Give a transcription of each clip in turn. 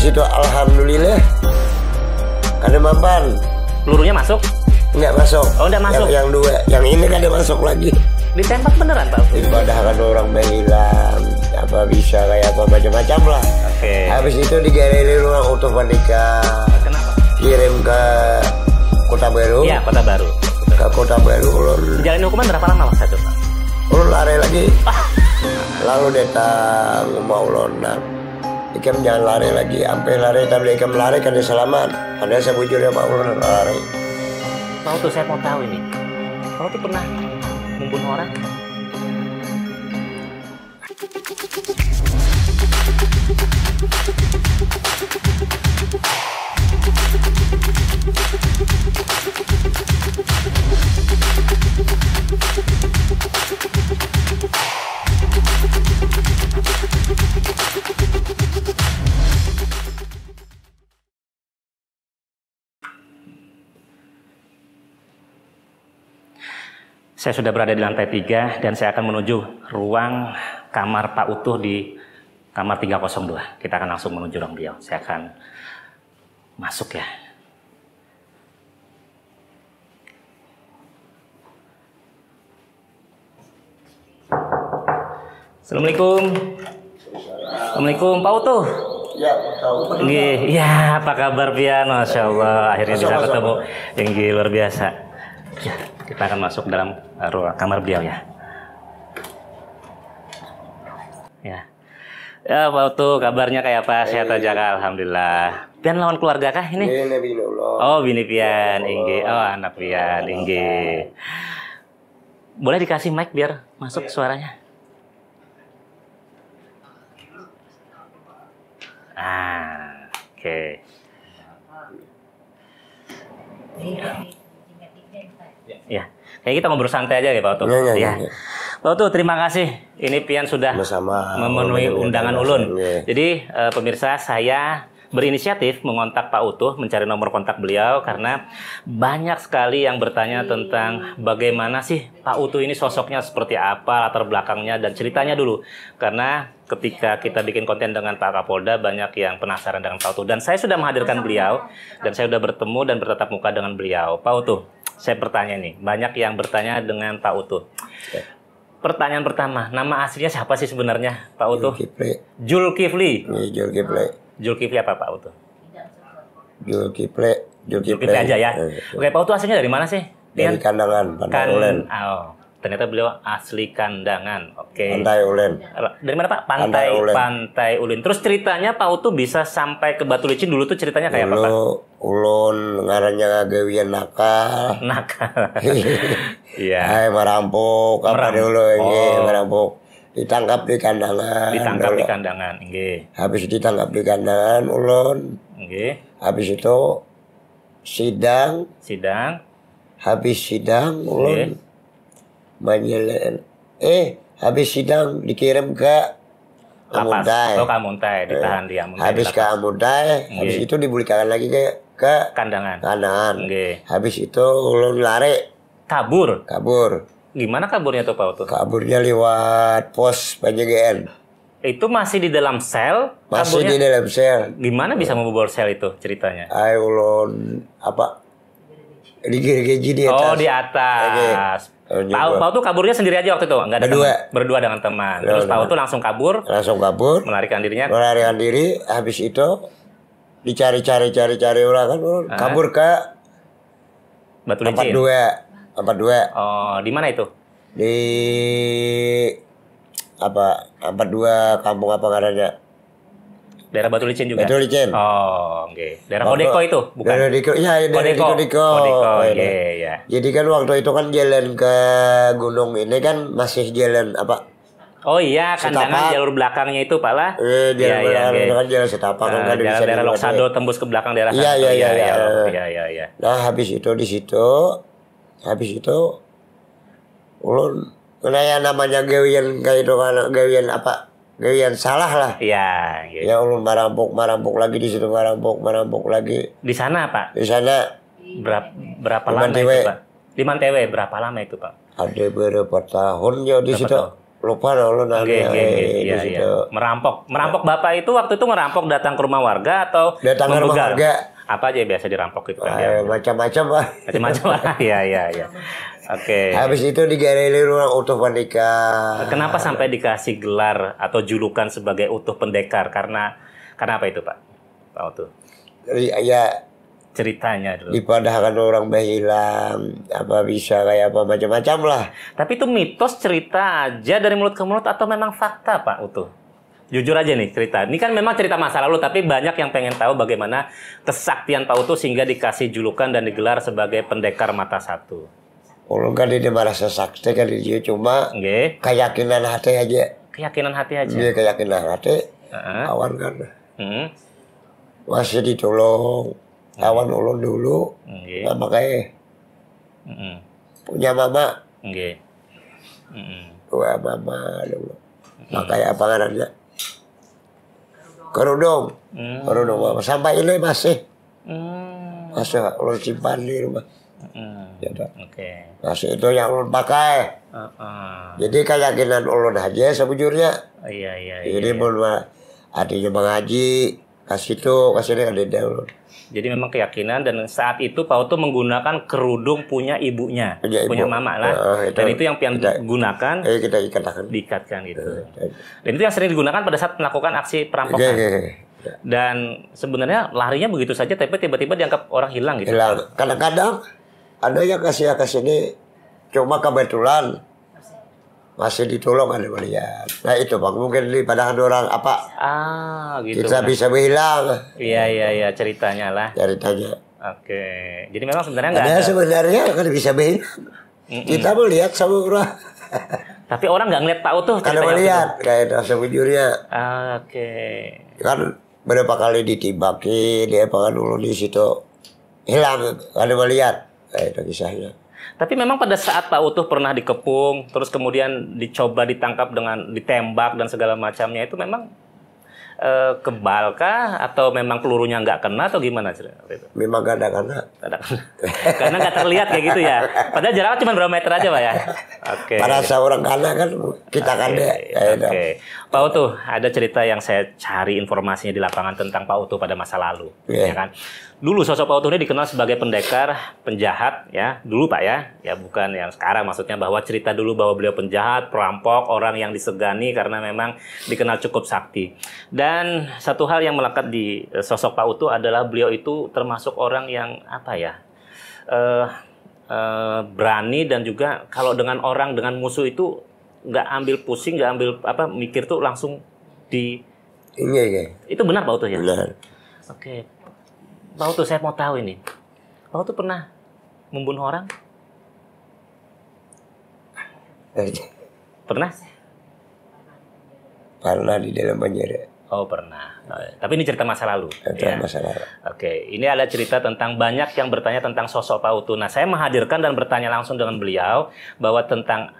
itu alhamdulillah ada mapan. Pelurunya masuk? Nggak masuk. Oh, nggak masuk. Yang dua, yang ini kan ada masuk lagi. Ditembak beneran, Pak? Ibadah kan orang bilang apa bisa kayak apa macam-macam lah. Oke. Habis itu digalili ruang otomatika. Kenapa? Kirim ke Kota Baru. Iya, Kota Baru. Ke Kota Baru ulun. Menjalani hukuman berapa lama waktu itu, Pak? Ulun lari lagi. Lalu datang mau ulun. Ikam jangan lari lagi. Sampai lari tapi ikam lari kan dia selamat. Padahal saya bujurnya Pak ulun lari. Pak tuh saya mau tahu ini. Pak tuh pernah membunuh orang? Saya sudah berada di lantai 3 dan saya akan menuju ruang kamar Pak Utuh di kamar 302. Kita akan langsung menuju ruang beliau. Saya akan masuk ya. Assalamualaikum. Assalamualaikum Pak Utuh. Ya, tahu. Ya, apa kabar Pian? Masya Allah, akhirnya bisa ketemu. Yang luar biasa. Ya, kita akan masuk dalam ruang kamar beliau ya. Ya. Ya, Pak Utuh, kabarnya kayak apa? Sehat aja kah? Alhamdulillah. Pian lawan keluarga kah ini? Ini binullah. Oh, bini Pian, Inggi. Oh, anak Pian, Inggi. Boleh dikasih mic biar masuk suaranya? Ah, oke. Ya, kayak kita ngobrol santai aja ya Pak Utuh. Ya. Pak Utuh, terima kasih. Ini Pian sudah memenuhi undangan ulun. Jadi pemirsa, saya berinisiatif mengontak Pak Utuh, mencari nomor kontak beliau karena banyak sekali yang bertanya tentang bagaimana sih Pak Utuh ini sosoknya seperti apa, latar belakangnya dan ceritanya dulu. Karena ketika kita bikin konten dengan Pak Kapolda banyak yang penasaran dengan Pak Utuh dan saya sudah menghadirkan beliau dan saya sudah bertemu dan bertatap muka dengan beliau. Pak Utuh, saya bertanya nih, banyak yang bertanya dengan Pak Utuh. Pertanyaan pertama, nama aslinya siapa sih sebenarnya Pak Utuh? Zulkifli. Zulkifli. Zulkifli apa Pak Utuh? Zulkifli aja ya. Oke, Pak Utuh aslinya dari mana sih? Dari Kandangan, Pantai Ulen. Oh, ternyata beliau asli Kandangan. Oke. Pantai Ulen. Dari mana Pak? Pantai Ulen. Terus ceritanya Pak Utuh bisa sampai ke Batu Licin dulu tuh ceritanya kayak apa Pak? Ulun ngarannya gawian nakal. Nakal. Iya. Hai merampok apa dulu ini merampok. Ditangkap di Kandangan. Ditangkap di Kandangan, nggih. Habis ditangkap di Kandangan ulun. Nggih. Habis itu sidang. Habis sidang ulun menyelen. Habis sidang dikirim ke Amuntai. Oh, ke Amuntai, ditahan di Amuntai. Habis ke Amuntai, habis itu dibalikan lagi ke Kandangan. Nggih. Habis itu ulun lari. Kabur. Gimana kaburnya tuh Pak Utuh? Kaburnya lewat pos penjagaan. Itu masih di dalam sel? Masih kaburnya? di dalam sel. Gimana bisa membobol sel itu ceritanya? Ulun apa? Digergaji di atas. Oh, di atas. Pak Utuh kaburnya sendiri aja waktu itu? Enggak ada berdua dengan teman. Terus Pak Utuh langsung kabur? Melarikan dirinya? Melarikan diri. Habis itu dicari-cari orang kan. Kabur ke Batu Licin. 42. Oh, di mana itu? Di 42 kampung apa karena daerah Batu Licin juga. Batu Licin. Oh, oke. Daerah Kodeko itu, bukan? Daerah Kodeko. Iya. Jadi kan waktu itu kan jalan ke gunung ini kan masih jalan apa? Oh iya, Kandangan jalur belakangnya itu Pak lah. Iya. Kan jalan setapak kan bisa daerah Loksado tembus ke belakang daerah. Iya. Nah, habis itu di situ ulun kena namanya gawian kayak itu kan gawian salah lah. Iya. Ya ulun merampok lagi di situ merampok lagi. Di sana Pak? Di sana. Berapa lama itu Pak? Di Mantewe berapa lama itu Pak? Ada berapa tahun ya di situ? lupa dong lu iya. Merampok bapak itu waktu itu ngerampok datang ke rumah warga atau datang ke rumah warga? Apa aja yang biasa dirampok itu kan? Macam-macam Pak. Macam-macam. Iya. Oke. Habis itu digareli ruang utuh pendekar. Kenapa sampai dikasih gelar atau julukan sebagai utuh pendekar? Karena apa itu Pak? Pak Utuh. Ya ceritanya dulu. Dipadahkan orang hilang, apa bisa kayak apa macam-macam lah. Tapi itu mitos cerita aja dari mulut ke mulut atau memang fakta Pak Utuh? Jujur aja nih cerita. Ini kan memang cerita masa lalu, tapi banyak yang pengen tahu bagaimana kesaktian Pak Utuh sehingga dikasih julukan dan digelar sebagai pendekar mata satu. Ulun kan ini merasa sakti kan dia cuma keyakinan hati aja. Keyakinan hati aja. Dia keyakinan hati. Awan kan masih ditolong. Awan ulun dulu. Nah, makanya punya mama. Tua mama dulu. Makanya apa namanya? Kerudung. Kerudung sampai ini masih ulun simpan di rumah. Masih itu yang ulun pakai. Jadi keyakinan ulun aja sebujurnya. Iya. Jadi mulai artinya mengaji kasih ini ada ulun. Jadi memang keyakinan dan saat itu Pak Utuh menggunakan kerudung punya ibunya, punya mama lah. Dan itu yang pian gunakan. Kita diikatkan gitu. Dan itu yang sering digunakan pada saat melakukan aksi perampokan. Dan sebenarnya larinya begitu saja, tapi tiba-tiba dianggap orang hilang gitu. Hilang. Kadang-kadang ada yang kasih ini, cuma kebetulan masih ditolong ada melihat. Nah itu Bang, mungkin di padahal orang apa? Gitu. Kita bisa hilang. Iya ceritanya lah. Ceritanya. Oke. Jadi memang sebenarnya nggak ada. Sebenarnya kan bisa hilang. Kita melihat sama orang. Tapi orang nggak ngeliat Pak Utuh. Karena melihat kayak sebujurnya. Oke. Kan berapa kali ditibaki dia pakai dulu di situ hilang. Karena melihat kayak itu kisahnya. Tapi memang pada saat Pak Utuh pernah dikepung, terus kemudian dicoba ditangkap dengan ditembak dan segala macamnya, itu memang kebalkah atau memang pelurunya nggak kena atau gimana? Memang nggak ada kena. Karena nggak terlihat kayak gitu ya. Padahal jaraknya cuma berapa meter aja Pak ya? Oke. Pada seorang kena kan kita kan deh. Oke. Pak Utuh, ada cerita yang saya cari informasinya di lapangan tentang Pak Utuh pada masa lalu, ya kan? Dulu sosok Pak Utuh ini dikenal sebagai pendekar, penjahat, ya. Dulu Pak ya bukan yang sekarang. Maksudnya bahwa cerita dulu bahwa beliau penjahat, perampok, orang yang disegani karena memang dikenal cukup sakti. Dan satu hal yang melekat di sosok Pak Utuh adalah beliau itu termasuk orang yang apa ya? Berani dan juga kalau dengan orang, dengan musuh itu nggak ambil pusing, nggak ambil mikir tuh langsung di. Iya. Itu benar Pak Utuh ya? Benar. Oke. Pak Utuh, saya mau tahu ini. Pak Utuh pernah membunuh orang? Pernah? Pernah di dalam penjara. Oh pernah. Tapi ini cerita masa lalu. Masa lalu. Oke, ini ada cerita tentang banyak yang bertanya tentang sosok Pak Utuh. Nah, saya menghadirkan dan bertanya langsung dengan beliau bahwa tentang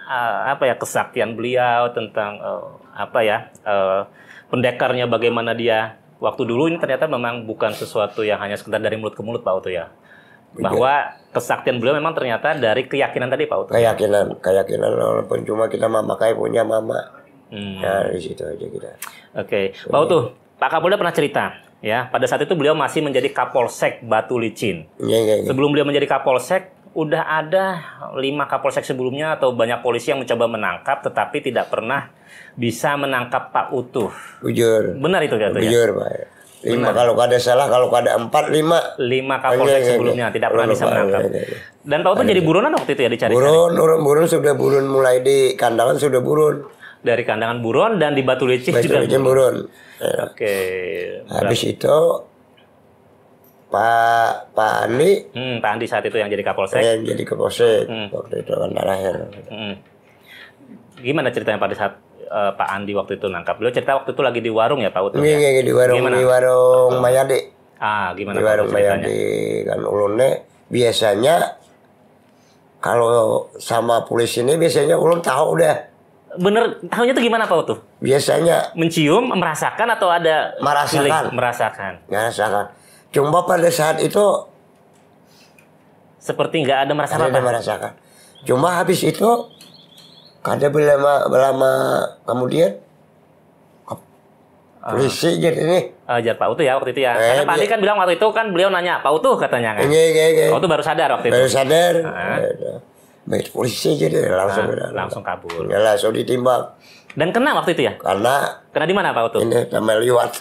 kesaktian beliau, tentang pendekarnya bagaimana dia. Waktu dulu ini ternyata memang bukan sesuatu yang hanya sekedar dari mulut ke mulut Pak Utuh ya. Bahwa kesaktian beliau memang ternyata dari keyakinan tadi Pak Utuh. Keyakinan walaupun cuma kita memakai punya mama. Ya di situ aja kita. Oke. Pak Utuh, Pak Kapolda pernah cerita ya, pada saat itu beliau masih menjadi Kapolsek Batu Licin. Iya. Sebelum beliau menjadi Kapolsek, udah ada 5 Kapolsek sebelumnya atau banyak polisi yang mencoba menangkap tetapi tidak pernah bisa menangkap Pak Utuh. Jujur. Benar itu katanya? Jujur, Pak. 5 kalau ada salah, kalau ada 4, 5. 5 Kapolsek sebelumnya tidak pernah bisa menangkap. Dan Pak Utuh jadi buronan waktu itu ya dicari. Burun sudah burun mulai di kandangan sudah burun. Dari kandangan buron dan di Batu Licin juga burun. Oke. Habis itu Pak Andi. Pak Andi saat itu yang jadi Kapolsek. Yang jadi Kapolsek waktu itu kan terakhir. Gimana ceritanya pada saat Pak Andi waktu itu nangkap? Beliau cerita waktu itu lagi di warung ya Pak Utuh? Iya, di warung. Gimana? Di warung Mayade. Gimana? Di warung Mayade kan ulunnya biasanya kalau sama polisi ini biasanya ulun tahu udah. Bener, tahunya tuh gimana Pak Utuh? Biasanya mencium, merasakan atau ada merasakan. Cuma pada saat itu seperti nggak ada merasakan. Cuma habis itu Kada belama kemudian polisi jadi nih. Jar Pak Utuh ya waktu itu ya. Karena Pak Andi kan bilang waktu itu kan beliau nanya Pak Utuh katanya kan. Iya. Pak Utuh baru sadar waktu itu. Baru sadar. Baik polisi jadi langsung kabur. Ya langsung ditimbang. Dan kena waktu itu ya? Kena di mana Pak Utuh? Ini nama liwat.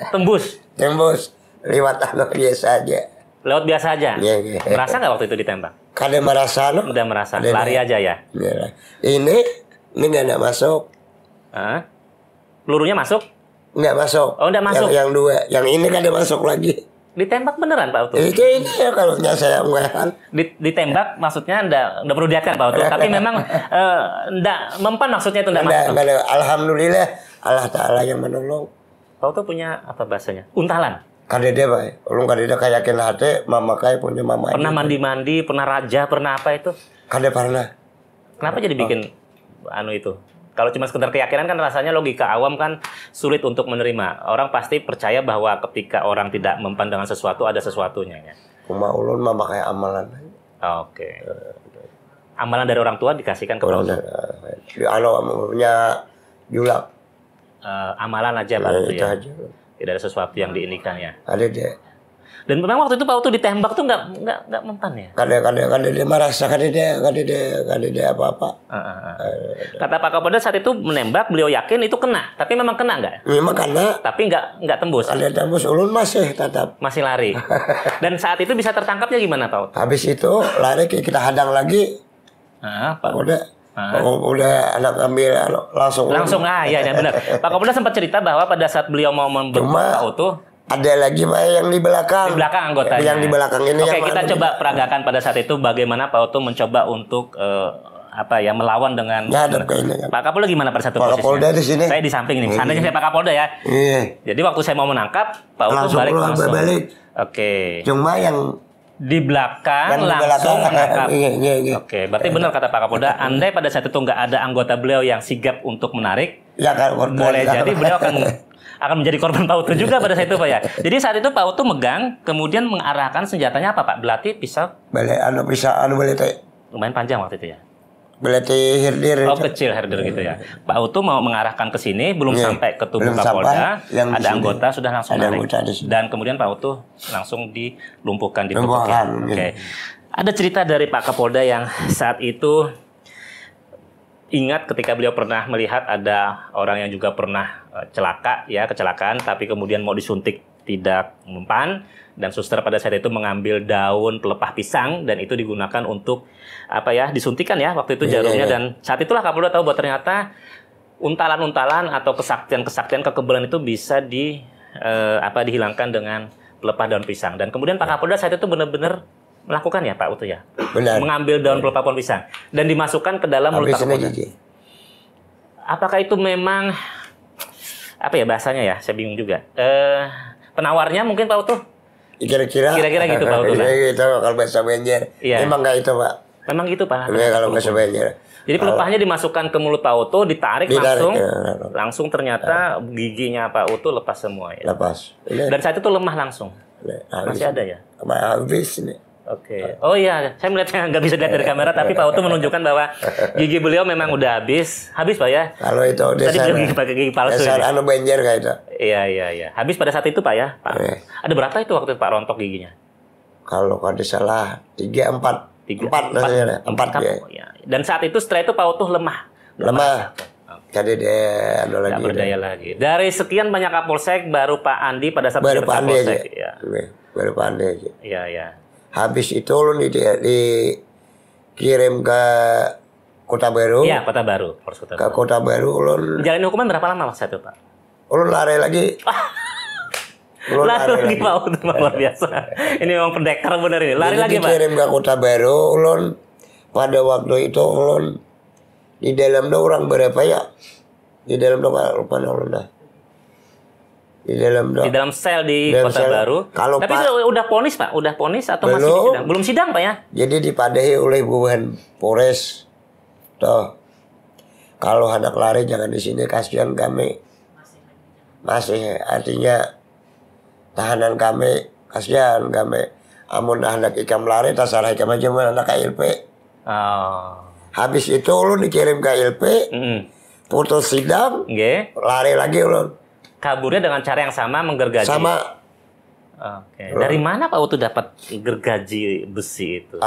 Tembus. Liwat biasa aja. Lewat biasa aja. Iya. Merasa nggak waktu itu ditembak? Kada merasa no. Udah merasa. Lari aja ya. Iya. Ini nggak masuk. Pelurunya masuk? Nggak masuk. Oh, nggak masuk. Yang dua, yang ini kada masuk lagi. Ditembak beneran Pak Utuh? Ini ya kalau saya enggak. Ditembak maksudnya nggak perlu diakan Pak Utuh. Tapi memang nggak mempan maksudnya itu nggak masuk. Alhamdulillah Allah Ta'ala yang menolong. Pak Utuh punya apa bahasanya? Untalan. Kadede Pak. Ulun kadede kayakin hati mama kaya punya mama. Pernah mandi-mandi, pernah raja, pernah apa itu? Kada pernah. Kenapa jadi bikin itu? Kalau cuma sekedar keyakinan kan rasanya logika awam kan sulit untuk menerima. Orang pasti percaya bahwa ketika orang tidak mempan dengan sesuatu ada sesuatunya ya. Cuma ulun mama kayak amalan. Oke. Amalan dari orang tua dikasihkan ke orang tua. Punya julak. Amalan aja Pak Utuh ya. Aja. Tidak ada sesuatu yang diinikan ya. Ada deh. Dan memang waktu itu Pak Utuh ditembak tuh nggak mempan ya. Kada dia merasa kada dia apa-apa. Kata Pak Kapolda saat itu menembak, beliau yakin itu kena, tapi memang kena nggak? Memang kena. Tapi nggak tembus. Kada tembus, ulun masih tetap. Masih lari. Dan saat itu bisa tertangkapnya gimana Pak Utuh? Habis itu lari kita hadang lagi. Pak udah anak ambil langsung ya benar. Pak Kapolda sempat cerita bahwa pada saat beliau mau membekuk Pak Utuh ada lagi Pak yang di belakang. Di belakang anggotanya. Yang di belakang ini. Oke, kita coba peragakan pada saat itu bagaimana Pak Utuh mencoba untuk melawan dengan Pak Kapolda gimana pada satu posisinya? Pak Kapolda di sini. Saya di samping nih. Sananya saya Pak Kapolda ya. Iya. Jadi waktu saya mau menangkap, Pak Utuh balik. Oke. Cuma yang di belakang langsung menangkap. Iya. Oke, berarti benar kata Pak Kapolda. Andai pada saat itu nggak ada anggota beliau yang sigap untuk menarik, ya, kan, boleh jadi beliau akan menjadi korban Pak Utuh juga pada saat itu Pak ya. Jadi saat itu Pak Utuh megang, kemudian mengarahkan senjatanya apa Pak? Belati, pisau? Belati. Lumayan panjang waktu itu ya. Belati herdir. Oh kecil herdir gitu ya. Pak Utuh mau mengarahkan ke sini, belum sampai ke tubuh Kapolda, ada anggota sudah langsung narik. Dan kemudian Pak Utuh langsung dilumpuhkan di tubuh. Oke. Ada cerita dari Pak Kapolda yang saat itu ingat ketika beliau pernah melihat ada orang yang juga pernah kecelakaan, tapi kemudian mau disuntik tidak mempan, dan suster pada saat itu mengambil daun pelepah pisang dan itu digunakan untuk disuntikan ya waktu itu jarumnya. Dan saat itulah Kapolda tahu bahwa ternyata untalan-untalan atau kesaktian kekebalan itu bisa dihilangkan dengan pelepah daun pisang. Dan kemudian Pak Kapolda saat itu benar-benar melakukan ya Pak Utuh ya. Benar. Mengambil daun pelepah pohon pisang dan dimasukkan ke dalam mulut Pak Kapolda. Apakah itu memang bahasanya ya? Saya bingung juga. Penawarnya mungkin Pak Utuh? Kira-kira gitu Pak Utuh. Gitu kalau bahasa Banjar. Iya. Memang nggak itu Pak. Memang gitu Pak. Iya kalau bahasa Banjar. Jadi pelepahnya dimasukkan ke mulut Pak Utuh, ditarik langsung ternyata giginya Pak Utuh lepas semua ya. Lepas. Dan saat itu lemah langsung. Masih ada ya? Habis nih. Oke. Oh iya, saya melihatnya nggak bisa dilihat dari kamera, tapi Pak Utuh menunjukkan bahwa gigi beliau memang udah habis Pak ya. Kalau itu tadi beliau pakai gigi palsu. Dasar Banjar kayak itu. Iya. Habis pada saat itu Pak ya. Pak. Ada berapa itu waktu Pak rontok giginya? Kalau kada salah 3, 4 ya. Dan saat itu setelah itu Pak Utuh lemah. Jadi dia nggak berdaya lagi. Dari sekian banyak Kapolsek baru Pak Andi pada saat baru Pak Andi aja. Baru Pak Andi aja. Iya. Habis itu ulun dikirim ke Kota Baru. Iya, Kota Baru. Ke Kota Baru ulun. Menjalani hukuman berapa lama waktu itu Pak? Ulun lari lagi. Lari lagi Pak Utuh luar biasa. Ini memang pendekar benar ini. Lari lagi Pak. Dikirim ke Kota Baru ulun. Pada waktu itu ulun di dalam orang berapa ya? Di dalam lupa ulun dah. Di dalam sel di Kota Baru. Tapi udah ponis Pak? Udah ponis atau masih sidang? Belum sidang Pak ya? Jadi dipadahi oleh Buhan Polres. Tuh. Kalau anak lari jangan di sini, kasihan kami. Masih artinya tahanan kami, kasihan kami. Amun anak ikam lari tasarah ikam aja mana anak KLP. Habis itu ulun dikirim ke LP, putus sidang, lari lagi ulun. Kaburnya dengan cara yang sama, menggergaji? Sama. Oke. Dari mana Pak Utuh dapat gergaji besi itu?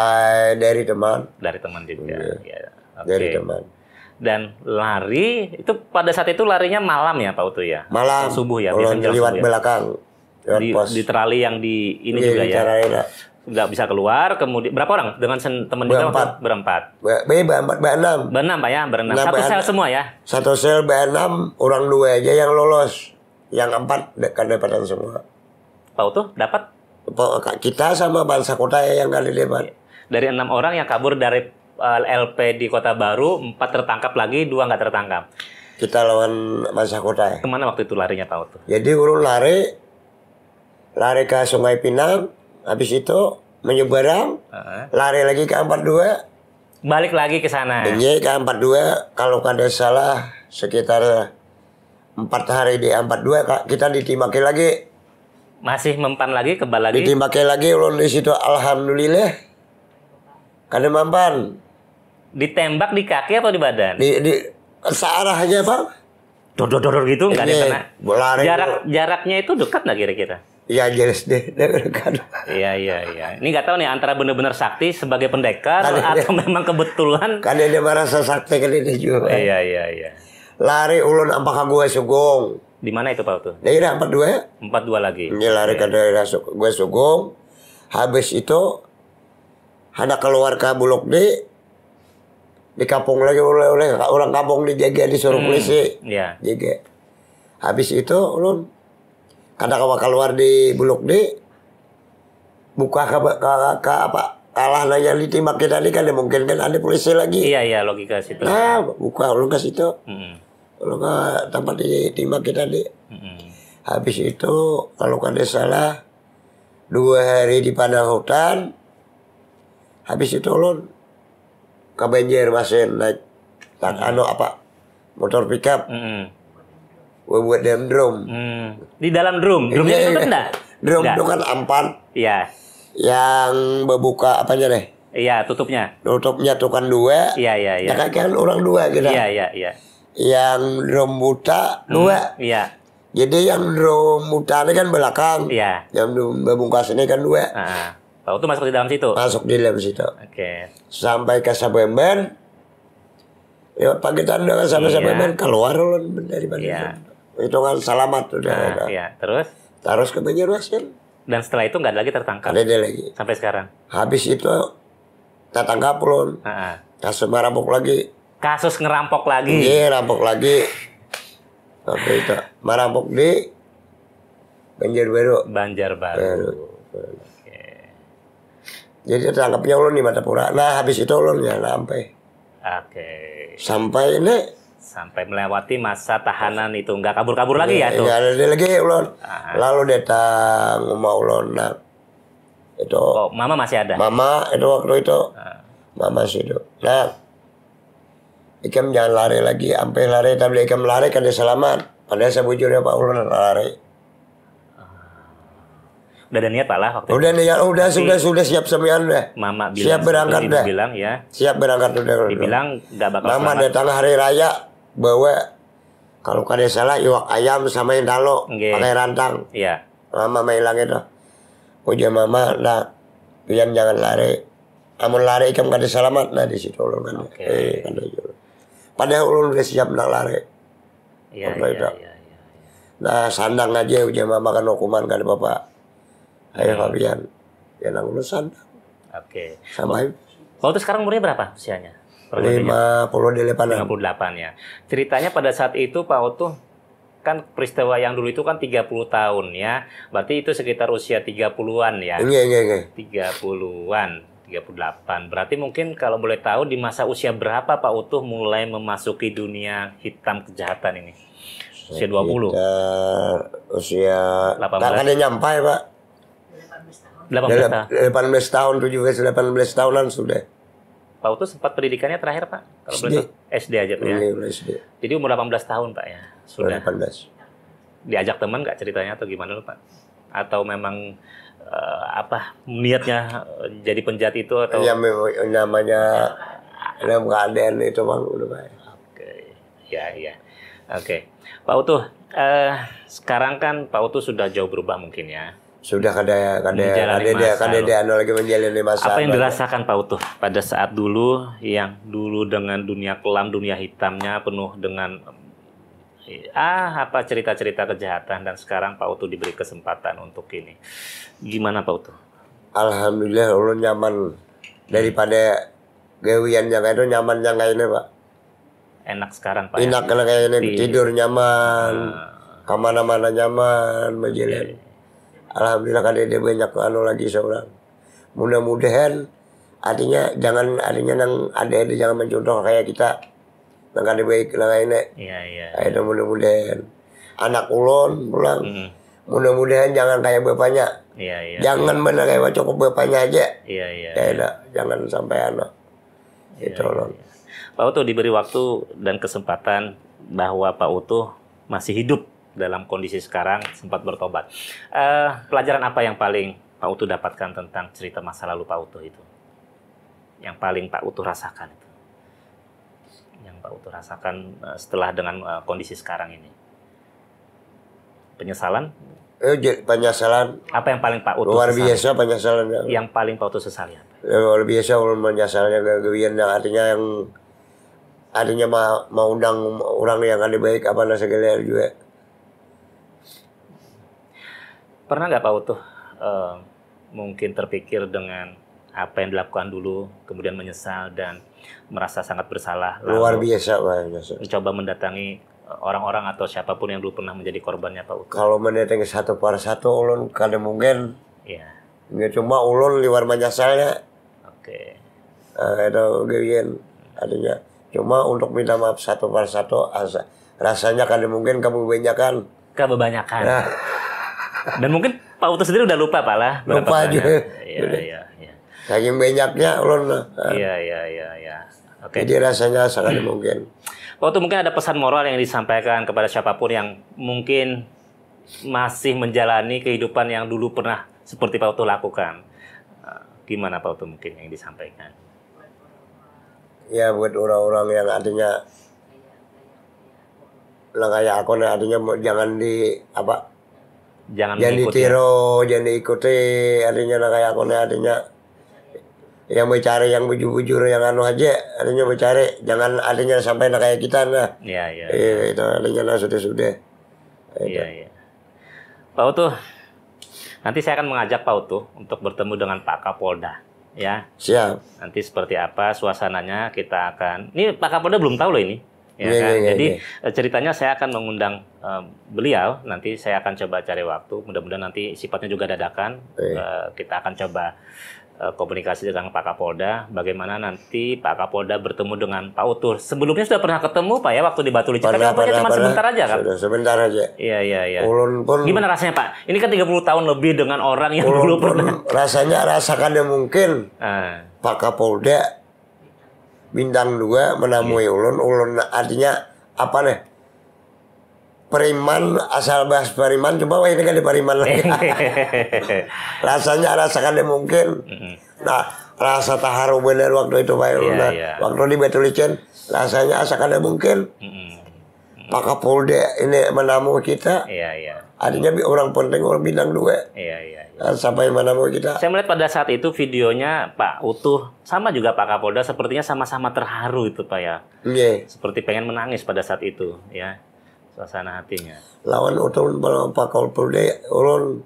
Dari teman. Dari teman juga. Ya. Dari teman. Dan lari, itu pada saat itu larinya malam ya Pak Utuh ya? Malam. Subuh ya? Ulun lewat belakang. Di terali yang di ini juga ya? Nggak bisa keluar, kemudian berapa orang dengan teman juga? Berempat. Berenam. Berenam Pak ya, berenam. Satu sel semua ya? Satu sel berenam, orang 2 aja yang lolos. Yang 4 kedapatan semua. Pak Utuh dapat? Kita sama bangsa kota yang kali dapat. Dari 6 orang yang kabur dari LP di Kota Baru, 4 tertangkap lagi, 2 nggak tertangkap. Kita lawan bangsa kota. Kemana waktu itu larinya Pak Utuh? Jadi urun lari ke Sungai Pinang. Habis itu menyeberang, lari lagi ke 42. Balik lagi ke sana. Benye ke 42, kalau kada salah sekitar 4 hari di 42 kita ditimaki lagi. Masih mempan lagi, kebal lagi. Ditimaki lagi ulun di situ, alhamdulillah. Kada mempan. Ditembak di kaki atau di badan? Di searahnya Bang. Dor gitu nggak ada kena. Jaraknya itu dekat nggak kira-kira? Iya jelas deh. Iya. Ini nggak tahu nih antara benar-benar sakti sebagai pendekar atau memang kebetulan. Kan dia merasa sakti kan dia juga. Iya. Lari ulun apakah gue Sugong. Di mana itu Pak Utuh? Daerah 42. 42 lagi. Ini lari ke daerah gue Sugong. Habis itu ada keluar ke Bulog di kampung lagi oleh orang kampung dijaga disuruh polisi. Iya. Jaga. Habis itu ulun kada keluar di Bulog buka ke apa kalah nanya ditimbak kita kan mungkin kan ada polisi lagi. Iya logika situ. Nah buka ulun ke situ. Ulun ke tempat ditimbak kita Habis itu kalau kada salah 2 hari di padang hutan. Habis itu ulun ke Banjarmasin naik motor pickup. Buat dalam drum. Di dalam drum? Drumnya ditutup enggak? Drum itu kan ampan. Iya. Yang berbuka apanya deh? Iya, tutupnya. Tutupnya tuh kan 2. Iya. Ya kan orang 2 gitu. Iya. Yang drum buta 2. Iya. Jadi yang drum buta ini kan belakang. Iya. Yang drum berbungkas ini kan 2. Tahu tuh masuk di dalam situ? Masuk di dalam situ. Oke. Sampai ke Sabemben. Ya pagitan dengan Sabemben keluar dari Bandung. Iya. Itu kan selamat udah. Iya, terus ke Banjarmasin. Dan setelah itu nggak ada lagi tertangkap. Ada lagi. Sampai sekarang. Habis itu tertangkap ulun. Kasus merampok lagi. Kasus ngerampok lagi. Iya, rampok lagi. Oke itu merampok di Banjarbaru. Oke. Jadi tertangkapnya ulun di Matapura. Nah habis itu ulun ya sampai. Oke. Sampai melewati masa tahanan itu nggak kabur-kabur lagi ya tuh. Nggak ada lagi ulun. Lalu datang rumah ulun. Nah, itu. Mama masih ada. Mama itu waktu itu. Mama masih hidup. Nah, ikam jangan lari lagi. Sampai lari tapi ikam lari kan dia selamat. Padahal sebujurnya Pak ulun lari. Udah ada niat Pak lah waktu udah itu. Sudah siap sembilan dah. Mama bilang. Siap berangkat dah. Bilang ya. Siap berangkat udah. Dibilang nggak bakal. Mama datang hari raya. Bawa kalau kada salah iwak ayam sama indalo pakai rantang. Iya. Mama hilang itu. Ujar mama, nah, pian jangan lari. Amun lari ikam kada selamat nah di situ ulun kan. Padahal ulun udah siap nak lari. Iya. Nah, sandang aja ujar mama kan hukuman kada apa-apa. Ayo Fabian. Ya nang ulun sandang. Oke. Sampai. Waktu sekarang umurnya berapa usianya? 58 ya. Ceritanya pada saat itu Pak Utuh kan peristiwa yang dulu itu kan 30 tahun ya. Berarti itu sekitar usia 30-an ya. Iya. 30-an, 38. Berarti mungkin kalau boleh tahu di masa usia berapa Pak Utuh mulai memasuki dunia hitam kejahatan ini? Usia 20. Usia 18. Tak ada nyampai, Pak. 18 tahun, 18 tahunan sudah. Pak Utuh sempat pendidikannya terakhir Pak? Kalau boleh SD aja Pak ya? SD. Jadi umur 18 tahun Pak ya? Sudah. 18. Diajak teman nggak ceritanya atau gimana Pak? Atau memang niatnya jadi penjahat itu atau? Ya namanya Dalam keadaan itu bang udah baik. Oke, ya. Oke, Pak Utuh, sekarang kan Pak Utuh sudah jauh berubah mungkin ya. Sudah kada dia lagi menjalani masa. Apa yang dirasakan Pak Utuh pada saat dulu yang dulu dengan dunia kelam, dunia hitamnya penuh dengan apa cerita-cerita kejahatan, dan sekarang Pak Utuh diberi kesempatan untuk ini. Gimana Pak Utuh? Alhamdulillah ulun nyaman daripada gawian yang itu, nyaman yang kayak ini Pak. Enak sekarang Pak. Enak kalau kayak ini, tidur nyaman, kemana-mana nyaman, berjalan. Alhamdulillah kan dia banyak lagi seorang. Mudah-mudahan artinya nang ada jangan mencontoh kayak kita. Nang ada baik lah ini. Iya. Itu mudah-mudahan anak ulun pulang. Mudah-mudahan jangan kayak bapaknya. Iya. Jangan benar kayak cukup bapaknya aja. Iya. Jangan sampai anak. Itu ulun. Pak Utuh diberi waktu dan kesempatan bahwa Pak Utuh masih hidup dalam kondisi sekarang, sempat bertobat. Pelajaran apa yang paling Pak Utuh dapatkan tentang cerita masa lalu Pak Utuh itu? Yang paling Pak Utuh rasakan itu? Yang Pak Utuh rasakan setelah dengan kondisi sekarang ini? Penyesalan? Penyesalan. Apa yang paling Pak Utuh luar biasa sesali? Penyesalan. Yang paling Pak Utuh sesali apa? Luar biasa ulun menyesalnya kegawian yang artinya mau undang orang yang ada baik apa segala juga. Pernah nggak Pak Utuh mungkin terpikir dengan apa yang dilakukan dulu, kemudian menyesal dan merasa sangat bersalah? Luar biasa Pak. Mencoba mendatangi orang-orang atau siapapun yang dulu pernah menjadi korbannya Pak Utuh? Kalau mendatangi satu per satu ulun kada mungkin. Iya. Cuma ulun liwar menyesalnya. Oke. Itu gawian artinya. Cuma untuk minta maaf satu per satu rasanya kada mungkin kebanyakan. Nah. Dan mungkin Pak Utuh sendiri udah lupa Pak lah. Lupa aja. Iya. Saking banyaknya ulun. Iya. Oke. Jadi rasanya sangat mungkin. Pak Utuh, mungkin ada pesan moral yang disampaikan kepada siapapun yang mungkin masih menjalani kehidupan yang dulu pernah seperti Pak Utuh lakukan. Gimana Pak Utuh mungkin yang disampaikan? Ya buat orang-orang yang artinya kayak aku artinya jangan ditiru, jangan diikuti, artinya kayak aku artinya yang mencari yang bujur-bujur yang aja, artinya mencari jangan artinya sampai kayak kita Iya. Itu artinya sudah. Iya. Pak Utuh, nanti saya akan mengajak Pak Utuh untuk bertemu dengan Pak Kapolda. Ya. Siap. Nanti seperti apa suasananya kita akan. Ini Pak Kapolda belum tahu loh ini. Jadi ceritanya saya akan mengundang beliau. Nanti saya akan coba cari waktu. Mudah-mudahan nanti sifatnya juga dadakan. Kita akan coba komunikasi dengan Pak Kapolda. Bagaimana nanti Pak Kapolda bertemu dengan Pak Utuh. Sebelumnya sudah pernah ketemu Pak ya waktu di Batu Licin. Tapi cuma sebentar aja kan? Sudah sebentar aja. Iya. Ulun pun. Gimana rasanya Pak? Ini kan 30 tahun lebih dengan orang yang dulu pernah. Rasakan mungkin Pak Kapolda Bintang 2 menemui ulun artinya apa nih? Periman, asal bahas periman, coba ini kan di periman lagi. Rasakan mungkin. Nah, rasa taharu bener waktu itu Pak Ulun. Waktu di Batu Licin, rasanya asalkan mungkin. Pak Kapolda ini menamu kita. Iya. Artinya orang penting orang Bintang 2. Iya. Sampai mana mau kita. Saya melihat pada saat itu videonya Pak Utuh sama juga Pak Kapolda sepertinya sama-sama terharu itu Pak ya. Iya. Seperti pengen menangis pada saat itu ya. Suasana hatinya. Lawan Utuh Pak Kapolda ulun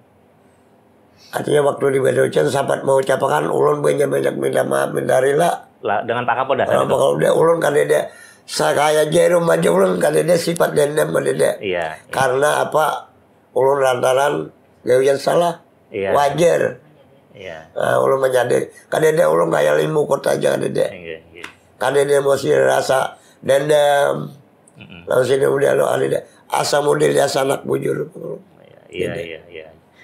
artinya waktu di Batu Licin sempat mau ucapkan ulun banyak minta maaf minta rela. Dengan Pak Kapolda. Pak Kapolda ulun kan dia saya jarum aja ulun kan dia sifat dendam dia. Iya. Karena apa? Ulun lantaran gawian salah. Iya. Wajar. Iya. Ulun menyadari. Kadang dia ulun kayak limu kota aja kadang dia. Iya. Kadang dia masih rasa dendam. Lalu sini udah lo ada asa model dia anak bujur. Iya.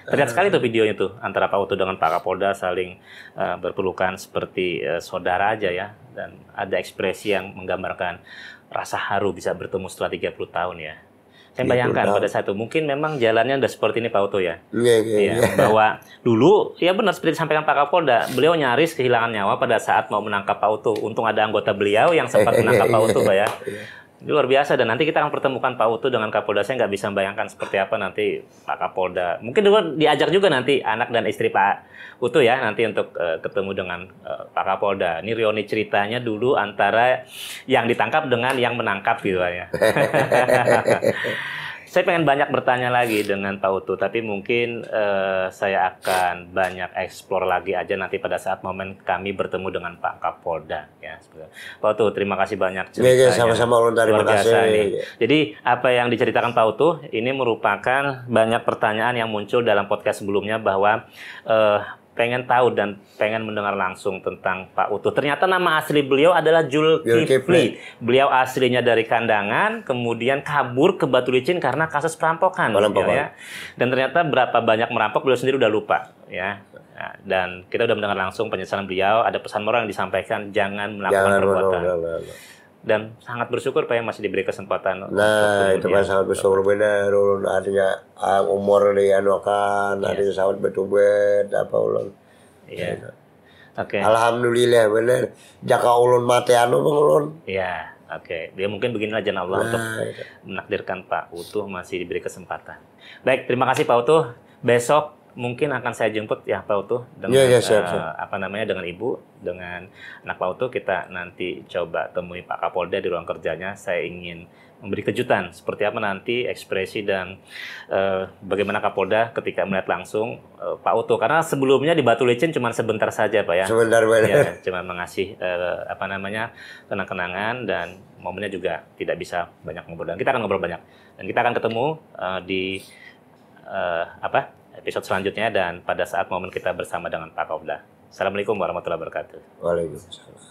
Terlihat sekali tuh videonya tuh antara Pak Utuh dengan Pak Kapolda saling berpelukan seperti saudara aja ya, dan ada ekspresi yang menggambarkan rasa haru bisa bertemu setelah 30 tahun ya. Saya bayangkan pada saat itu mungkin memang jalannya udah seperti ini Pak Uto ya. Iya. Bahwa dulu ya benar seperti disampaikan Pak Kapolda, beliau nyaris kehilangan nyawa pada saat mau menangkap Pak Uto. Untung ada anggota beliau yang sempat menangkap Pak Uto Pak ya. Ini luar biasa, dan nanti kita akan pertemukan Pak Uto dengan Kapolda. Saya nggak bisa membayangkan seperti apa nanti Pak Kapolda. Mungkin juga diajak juga nanti anak dan istri Pak Uto ya nanti untuk ketemu dengan Pak Kapolda. Ini Rioni ceritanya dulu antara yang ditangkap dengan yang menangkap gitu ya. Saya pengen banyak bertanya lagi dengan Pak Uto, tapi mungkin saya akan banyak eksplor lagi aja nanti pada saat momen kami bertemu dengan Pak Kapolda. Ya, Pak Uto, terima kasih banyak ceritanya. Sama-sama, terima kasih. Jadi apa yang diceritakan Pak Uto ini merupakan banyak pertanyaan yang muncul dalam podcast sebelumnya bahwa pengen tahu dan pengen mendengar langsung tentang Pak Uto. Ternyata nama asli beliau adalah Zulkifli. Beliau aslinya dari Kandangan, kemudian kabur ke Batu Licin karena kasus perampokan. Ya. Dan ternyata berapa banyak merampok beliau sendiri udah lupa. Ya. Nah, dan kita udah mendengar langsung penyesalan beliau. Ada pesan moral yang disampaikan, jangan melakukan perbuatan. Dan sangat bersyukur Pak yang masih diberi kesempatan. Nah, itu kan sangat bersyukur benar. Artinya umur di anokan, artinya sangat betul-betul apa ulun. Iya. Oke. Alhamdulillah benar. Jaka ulun mati anu ulun. Iya. Oke, dia mungkin beginilah jalan Allah untuk menakdirkan Pak Uto masih diberi kesempatan. Baik, terima kasih Pak Uto. Besok mungkin akan saya jemput ya Pak Uto dengan siap. dengan Ibu, dengan anak Pak Uto. Kita nanti coba temui Pak Kapolda di ruang kerjanya. Saya ingin memberi kejutan seperti apa nanti ekspresi dan bagaimana Kapolda ketika melihat langsung Pak Uto, karena sebelumnya di Batu Licin cuma sebentar saja Pak ya. Sebentar benar. Ya, cuma mengasih kenang-kenangan, dan momennya juga tidak bisa banyak ngobrol. Dan kita akan ngobrol banyak, dan kita akan ketemu di episode selanjutnya dan pada saat momen kita bersama dengan Pak Kapolda. Assalamualaikum warahmatullahi wabarakatuh. Waalaikumsalam.